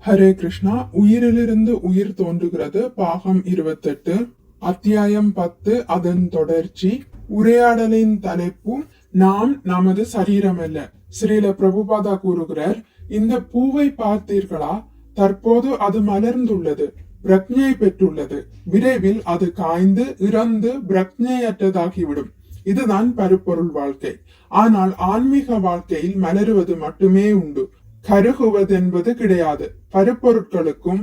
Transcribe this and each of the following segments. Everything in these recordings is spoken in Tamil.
ஹரே கிருஷ்ணா. உயிரிலிருந்து உயிர் தோன்றுகிறது, பாகம் 28, அத்தியாயம் 10, அதன் தொடர்ச்சி. உரையாடலின் தலைப்பு நாம் நமது சரீரம் அல்ல. ஸ்ரீல பிரபுபாதா கூறுகிறார், இந்த பூவை பார்த்தீர்களா? தற்போது அது மலர்ந்துள்ளது, பிரக்ஞை பெற்றுள்ளது. விரைவில் அது காய்ந்து இறந்து பிரக்ஞையற்றதாகிவிடும். இதுதான் பருப்பொருள் வாழ்க்கை. ஆனால் ஆன்மீக வாழ்க்கையில் மலருவது மட்டுமே உண்டு, கருகுவது என்பது கிடையாது. பருப்பொருட்களுக்கும்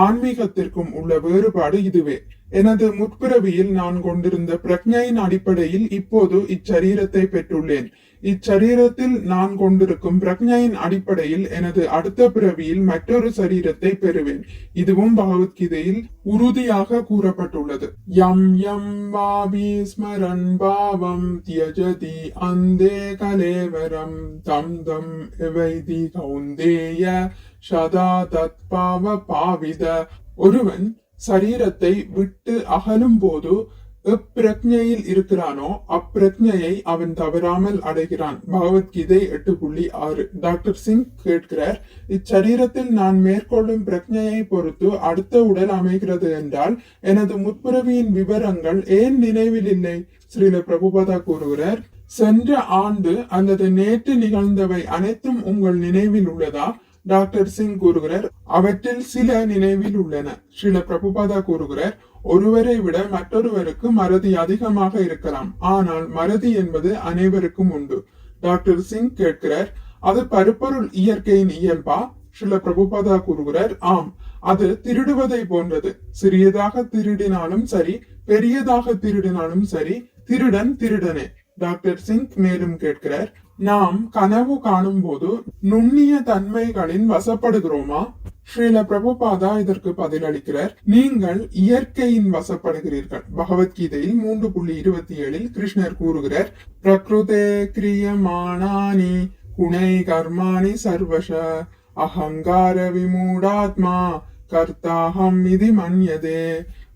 ஆன்மீகத்திற்கும் உள்ள வேறுபாடு இதுவே. எனது முற்பிறவியில் நான் கொண்டிருந்த பிரக்ஞையின் அடிப்படையில் இப்போது இச்சரீரத்தை பெற்றுள்ளேன். இச்சரீரத்தில் நான் கொண்டிருக்கும் பிரக்ஞையின் அடிப்படையில் எனது அடுத்த பிறவியில் மற்றொரு சரீரத்தை பெறுவேன். இதுவும் பகவத்கீதையில் உறுதியாக கூறப்பட்டுள்ளது. யம் யம் வாபி ஸ்மரன் பாவம் தியஜதி அந்தே கலேவரம் தம் தம் எவைதி கௌந்தேய சதா தத் பாவ பாவித. ஒருவன் சரீரத்தை விட்டு அகலும் போது எப்பிரக்ஞையில் இருக்கிறானோ அப்பிரக்ஞையை அவன் தவறாமல் அடைகிறான். பகவத்கீதை 8.6. டாக்டர் சிங் கேட்கிறார், இச்சரீரத்தில் நான் மேற்கொள்ளும் பிரக்ஞையை பொறுத்து அடுத்த உடல் அமைகிறது என்றால் எனது முற்பிறவியின் விவரங்கள் ஏன் நினைவில் இல்லை? ஸ்ரீல பிரபுபாதா கூறுகிறார், சென்ற ஆண்டு அல்லது நேற்று நிகழ்ந்தவை அனைத்தும் உங்கள் நினைவில் உள்ளதா? டாக்டர் சிங் கூறுகிறார், அவற்றில் சில நினைவில் உள்ளன. ஸ்ரீல பிரபுபாதா கூறுகிறார், ஒருவரை விட மற்றொருவருக்கு மறதி அதிகமாக இருக்கலாம், ஆனால் மறதி என்பது அனைவருக்கும் உண்டு. டாக்டர் சிங் கேட்கிறார், அது பருப்பொருள் இயற்கையின் இயல்பா? ஸ்ரீல பிரபுபாதா கூறுகிறார், ஆம், அது திருடுவதை போன்றது. சிறியதாக திருடினாலும் சரி, பெரியதாக திருடினாலும் சரி, திருடன் திருடனே. டாக்டர் சிங் மேலும் கேட்கிறார், நாம் கனவு காணும் போது நுண்ணிய தன்மைகளின் வசப்படுகிறோமா? ஸ்ரீல பிரபுபாதா இதற்கு பதிலளிக்கிறார், நீங்கள் இயற்கையின் வசப்படுகிறீர்கள். பகவத்கீதையில் 3.27 கிருஷ்ணர் கூறுகிறார், பிரகிருதே கிரியமானானி குணை கர்மாணி சர்வஷ அகங்கார விமூடாத்மா கர்த்தாஹம் இதி மன்யதே.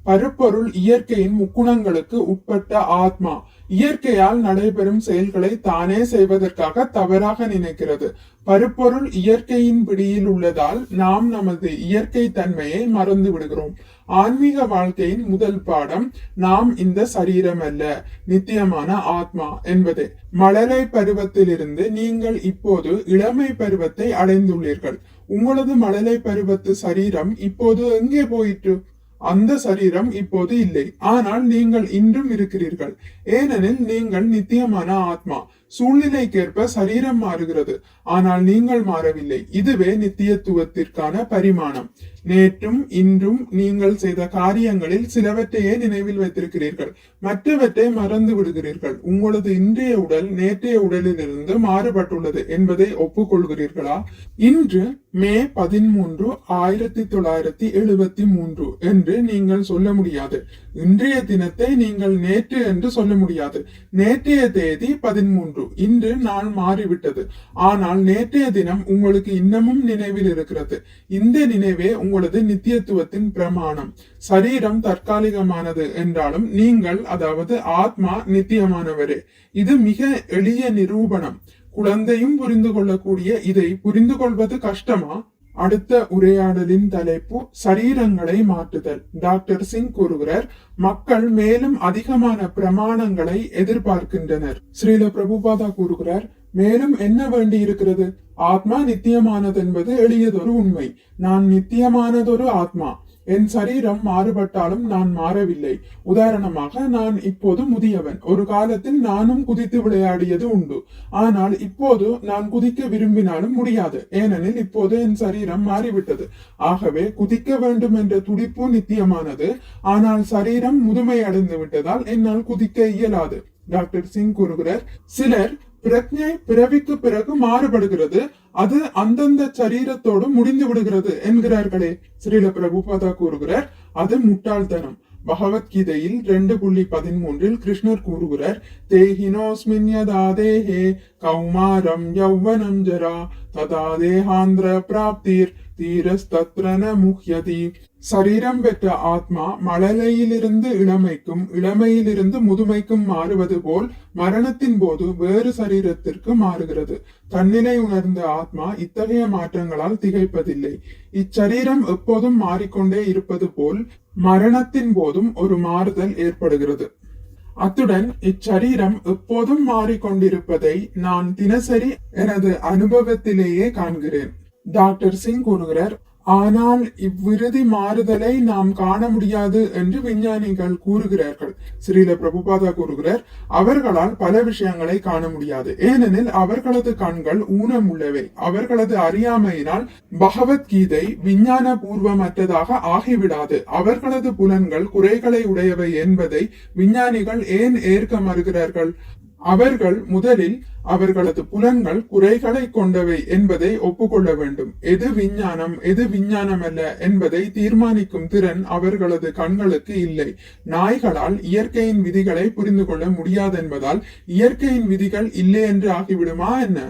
பருப்பொருள் இயற்கையின் முக்குணங்களுக்கு உட்பட்ட ஆத்மா இயற்கையால் நடைபெறும் செயல்களை தானே செய்வதற்காக தவறாக நினைக்கிறது. பருப்பொருள் இயற்கையின் பிடியில் உள்ளதால் நாம் நமது இயற்கை தன்மையை மறந்து விடுகிறோம். ஆன்மீக வாழ்க்கையின் முதல் பாடம் நாம் இந்த சரீரம் அல்ல, நித்தியமான ஆத்மா என்பதே. மழலை பருவத்திலிருந்து நீங்கள் இப்போது இளமை பருவத்தை அடைந்துள்ளீர்கள். உங்களது மழலை பருவத்து சரீரம் இப்போது எங்கே போயிற்று? அந்த சரீரம் இப்போது இல்லை, ஆனால் நீங்கள் இன்றும் இருக்கிறீர்கள். ஏனெனில் நீங்கள் நித்தியமான ஆத்மா. சூழ்நிலைக்கேற்ப சரீரம் மாறுகிறது, ஆனால் நீங்கள் மாறவில்லை. இதுவே நித்தியத்துவத்திற்கான பரிமாணம். நேற்றும் இன்றும் நீங்கள் செய்த காரியங்களில் சிலவற்றையே நினைவில் வைத்திருக்கிறீர்கள், மற்றவற்றை மறந்து விடுகிறீர்கள். உங்களது இன்றைய உடல் நேற்றைய உடலிலிருந்து மாறுபட்டுள்ளது என்பதை ஒப்புக்கொள்கிறீர்களா? இன்று மே 13, 1973 என்று நீங்கள் சொல்ல முடியாது. இன்றைய தினத்தை நீங்கள் நேற்று என்று சொல்ல முடியாது. நேற்றைய தேதி 13, இன்று நாள் மாறிவிட்டது, ஆனால் நேற்றைய தினம் உங்களுக்கு இன்னமும் நினைவில் இருக்கிறது. இந்த நினைவே உங்களது நித்தியத்துவத்தின் பிரமாணம். சரீரம் தற்காலிகமானது என்றாலும் நீங்கள், அதாவது ஆத்மா, நித்தியமானவரே. இது மிக எளிய நிரூபணம். குழந்தையும் புரிந்து கொள்ளக்கூடிய இதை புரிந்து கொள்வது கஷ்டமா? அடுத்த உரையாடலின் தலைப்பு சரீரங்களை மாற்றுதல். டாக்டர் சிங் கூறுகிறார், மக்கள் மேலும் அதிகமான பிரமாணங்களை எதிர்பார்க்கின்றனர். ஸ்ரீல பிரபுபாதா கூறுகிறார், மேலும் என்ன வேண்டி இருக்கிறது? ஆத்மா நித்தியமானது என்பது எளியதொரு உண்மை. நான் நித்தியமானதொரு ஆத்மா. என் சரீரம் மாறுபட்டாலும் நான் மாறவில்லை. உதாரணமாக, நான் இப்போது முதியவன். ஒரு காலத்தில் நானும் குதித்து விளையாடியது உண்டு, ஆனால் இப்போது நான் குதிக்க விரும்பினாலும் முடியாது, ஏனெனில் இப்போது என் சரீரம் மாறிவிட்டது. ஆகவே குதிக்க வேண்டும் என்ற துடிப்பு நித்தியமானது, ஆனால் சரீரம் முதுமை அடைந்து விட்டதால் என்னால் குதிக்க இயலாது. டாக்டர் சிங் கூறுகிறார், சிலர் பிரக்ஞை பிறவிக்கு பிறகு மாறுபடுகிறது, அது அந்தந்த சரீரத்தோடு முடிந்து விடுகிறது என்கிறார்களே. ஸ்ரீல பிரபுபாதா கூறுகிறார், அது முட்டாள்தனம். பகவத்கீதையில் 2.13 கிருஷ்ணர் கூறுகிறார், தேஹினோஸ்மின்யதாதேஹே கௌமாரம் யௌவனம் ஜரா ததா தேஹாந்திர பிராப்திர் தீரஸ்தத்ர ந முஹ்யதி. சரீரம் பெற்ற ஆத்மா மழலையிலிருந்து இளமைக்கும் இளமையிலிருந்து முதுமைக்கும் மாறுவது போல் மரணத்தின் போது வேறு சரீரத்திற்கு மாறுகிறது. தன்னிலை உணர்ந்த ஆத்மா இத்தகைய மாற்றங்களால் திகைப்பதில்லை. இச்சரீரம் எப்போதும் மாறிக்கொண்டே இருப்பது போல் மரணத்தின் போதும் ஒரு மாறுதல் ஏற்படுகிறது. அத்துடன் இச்சரீரம் எப்போதும் மாறிக்கொண்டிருப்பதை நான் தினசரி எனது அனுபவத்திலேயே காண்கிறேன். டாக்டர் சிங் கூறுகிறார், ஆனால் இவ்விறுதி மாறுதலை நாம் காண முடியாது என்று விஞ்ஞானிகள் கூறுகிறார்கள். ஸ்ரீல பிரபுபாதா கூறுகிறார், அவர்களால் பல விஷயங்களை காண முடியாது. ஏனெனில் அவர்களது கண்கள் ஊனம் உள்ளவை. அவர்களது அறியாமையினால் பகவத்கீதை விஞ்ஞான பூர்வமற்றதாக ஆகிவிடாது. அவர்களது புலன்கள் குறைகளை உடையவை என்பதை விஞ்ஞானிகள் ஏன் ஏற்க மறுக்கிறார்கள்? அவர்கள் முதலில் அவர்களது புலன்கள் குறைகளை கொண்டவை என்பதை ஒப்புக்கொள்ள வேண்டும். எது விஞ்ஞானம் எது விஞ்ஞானம் அல்ல என்பதை தீர்மானிக்கும் திறன் அவர்களது கண்களுக்கு இல்லை. நாய்களால் இயற்கையின் விதிகளை புரிந்து கொள்ள முடியாது என்பதால் இயற்கையின் விதிகள் இல்லை என்று ஆகிவிடுமா என்ன?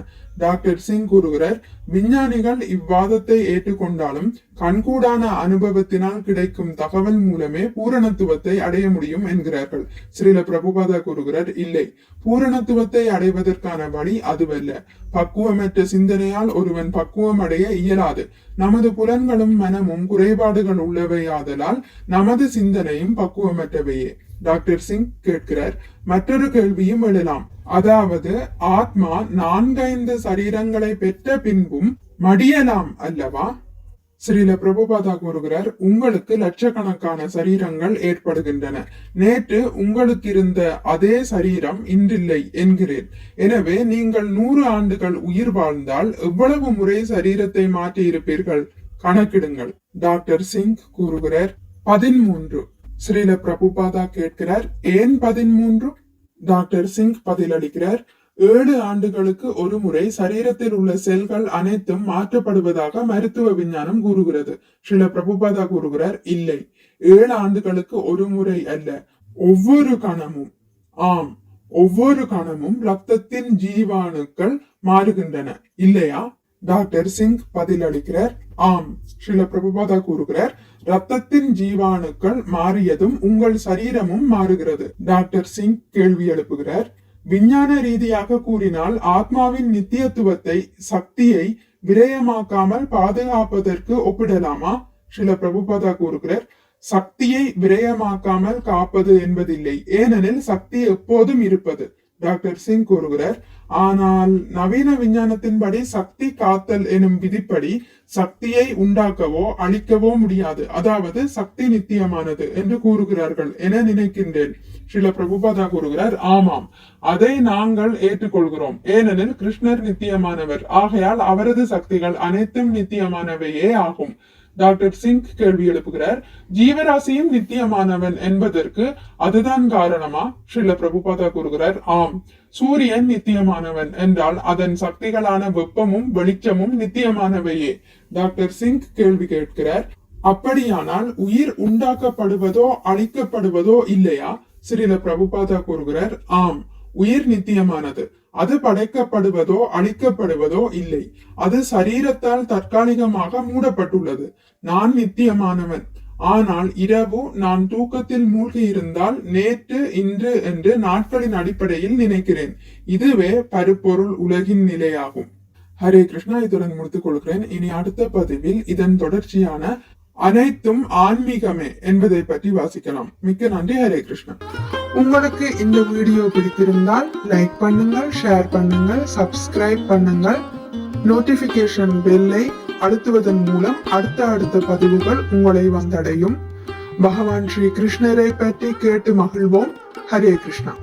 டாக்டர் சிங் கூறுகிறார், விஞ்ஞானிகள் இவ்வாதத்தை ஏற்றுக்கொண்டாலும் கண்கூடான அனுபவத்தினால் கிடைக்கும் தகவல் மூலமே பூரணத்துவத்தை அடைய முடியும் என்கிறார்கள். ஸ்ரீல பிரபுபாதா கூறுகிறார், இல்லை, பூரணத்துவத்தை அடைவதற்கான வழி அதுவல்ல. பக்குவமற்ற சிந்தனையால் ஒருவன் பக்குவம் அடைய இயலாது. நமது புலன்களும் மனமும் குறைபாடுகள் உள்ளவையாதலால் நமது சிந்தனையும் பக்குவமற்றவையே. டாக்டர் சிங் கேட்கிறார், மற்றொரு கேள்வியும் எழலாம். அதாவது ஆத்மா 4-5 சரீரங்களை பெற்ற பின்பும் மடியலாம் அல்லவா? ஸ்ரீல பிரபுபாதா கூறுகிறார், உங்களுக்கு லட்சக்கணக்கான சரீரங்கள் ஏற்படுகின்றன. நேற்று உங்களுக்கு இருந்த அதே சரீரம் இன்றில்லை என்கிறேன். எனவே நீங்கள் 100 ஆண்டுகள் உயிர் வாழ்ந்தால் எவ்வளவு முறை சரீரத்தை மாற்றி இருப்பீர்கள்? கணக்கிடுங்கள். டாக்டர் சிங் கூறுகிறார், 13. ஸ்ரீல பிரபுபாதா கேட்கிறார், ஏன் 13? டாக்டர் சிங் பதிலளிக்கிறார், 7 ஆண்டுகளுக்கு ஒரு முறை சரீரத்தில் உள்ள செல்கள் அனைத்தும் மாற்றப்படுவதாக மருத்துவ விஞ்ஞானம் கூறுகிறது. ஸ்ரீல பிரபுபாதா கூறுகிறார், இல்லை, 7 ஆண்டுகளுக்கு ஒரு முறை அல்ல, ஒவ்வொரு கணமும். ஆம், ஒவ்வொரு கணமும் ரத்தத்தின் ஜீவாணுக்கள் மாறுகின்றன, இல்லையா? டாக்டர் சிங் பதிலளிக்கிறார், ஆம். ஸ்ரீல பிரபுபாதா கூறுகிறார், ரத்தத்தின் ஜீவாணுக்கள் மாறியதும் உங்கள் சரீரமும் மாறுகிறது. டாக்டர் சிங் கேள்வி எழுப்புகிறார், விஞ்ஞான ரீதியாக கூறினால் ஆத்மாவின் நித்தியத்துவத்தை சக்தியை விரயமாக்காமல் பாதுகாப்பதற்கு ஒப்பிடலாமா? ஸ்ரீல பிரபுபாதா கூறுகிறார், சக்தியை விரயமாக்காமல் காப்பது என்பதில்லை, ஏனெனில் சக்தி எப்போதும் இருப்பது. டாக்டர் சிங் கூறுகிறார், ஆனால் நவீன விஞ்ஞானத்தின்படி சக்தி காத்தல் எனும் விதிப்படி சக்தியை உண்டாக்கவோ அழிக்கவோ முடியாது. அதாவது சக்தி நித்தியமானது என்று கூறுகிறார்கள் என நினைக்கின்றேன். ஸ்ரீல பிரபுபாதா கூறுகிறார், ஆமாம், அதை நாங்கள் ஏற்றுக்கொள்கிறோம். ஏனெனில் கிருஷ்ணர் நித்தியமானவர். ஆகையால் அவரது சக்திகள் அனைத்தும் நித்தியமானவையே ஆகும். டாக்டர் சிங் கேள்வி எழுப்புகிறார், ஜீவராசியும் நித்தியமானவன் என்பதற்கு அதுதான் காரணமா? ஸ்ரீல பிரபுபாதா கூறுகிறார், ஆம். சூரியன் நித்தியமானவன் என்றால் அதன் சக்திகளான வெப்பமும் வெளிச்சமும் நித்தியமானவையே. டாக்டர் சிங் கேள்வி கேட்கிறார், அப்படியானால் உயிர் உண்டாக்கப்படுவதோ அழிக்கப்படுவதோ இல்லையா? ஸ்ரீல பிரபுபாதா கூறுகிறார், ஆம், உயிர் நித்தியமானது. அது படைக்கப்படுவதோ அழிக்கப்படுவதோ இல்லை. அது சரீரத்தால் தற்காலிகமாக மூடப்பட்டுள்ளது. நான் நித்தியமானவன். ஆனால் இரவு நான் தூக்கத்தில் மூழ்கி இருந்தால் நேற்று இன்று என்று நாட்களின் அடிப்படையில் நினைக்கிறேன். இதுவே பருப்பொருள் உலகின் நிலையாகும். ஹரே கிருஷ்ணா. இத்துடன் முடித்துக் கொள்கிறேன். இனி அடுத்த பதிவில் இதன் தொடர்ச்சியான அனைத்தும் ஆன்மீகமே என்பதை பற்றி வாசிக்கலாம். மிக்க நன்றி. ஹரே கிருஷ்ணா. உங்களுக்கு இந்த வீடியோ பிடித்திருந்தால் லைக் பண்ணுங்கள், ஷேர் பண்ணுங்கள், சப்ஸ்கிரைப் பண்ணுங்கள். நோட்டிபிகேஷன் பெல்லை அழுத்துவதன் மூலம் அடுத்த பதிவுகள் உங்களை வந்தடையும். பகவான் ஸ்ரீ கிருஷ்ணரை பற்றி கேட்டு மகிழ்வோம். ஹரே கிருஷ்ணா.